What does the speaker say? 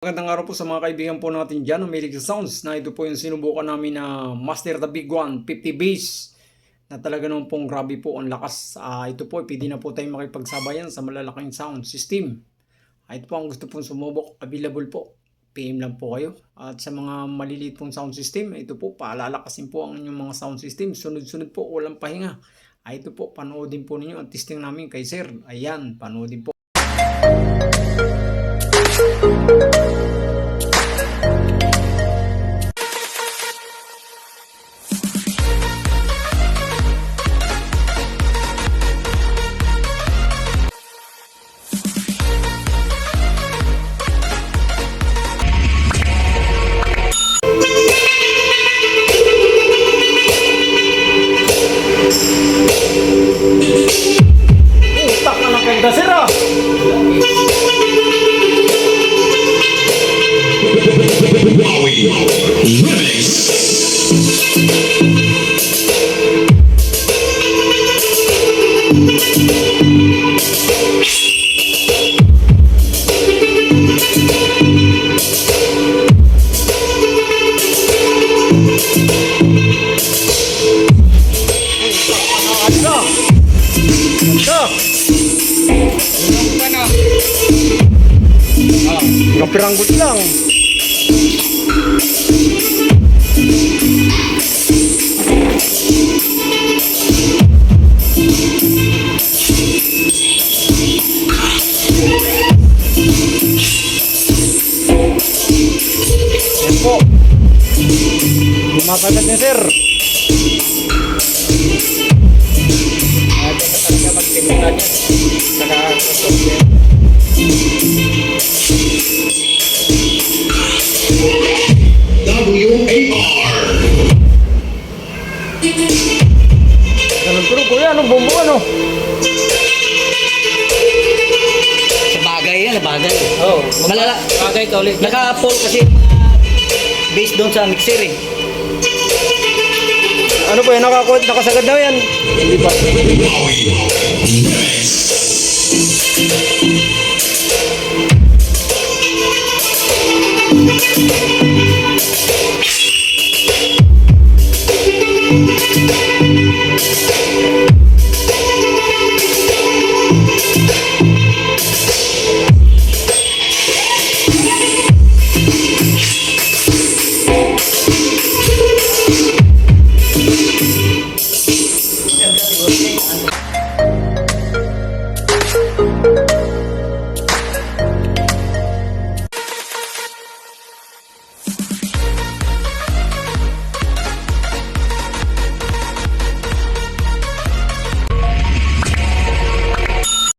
Magandang araw po sa mga kaibigan po natin dyan, American Sounds, na ito po yung sinubukan namin na Master the Big One, 50 bass, na talaga naman pong grabe po ang lakas. Ito po, pwede na po tayong makipagsabayan sa malalaking sound system. Ito po ang gusto pong sumubok, available po. PM lang po kayo. At sa mga maliliit pong sound system, ito po, paalalakasin po ang inyong mga sound system. Sunod-sunod po, walang pahinga. Ito po, panoodin po ninyo ang testing namin kay Sir. Ayan, panoodin po. Tak na lang kay Sir ah! Kapiranggot lang. Yan po. Lumasagat niya, Sir. Ito na talaga magtimula niya. Saka software. WAR. Ganun pero kuya, anong bumbo ano? Bagay yan, bagay. Oo, Malala. bagay ka ulit. Naka-pull kasi based doon sa mixer eh. Ano po yan, nakasagad daw yan. Hindi pa.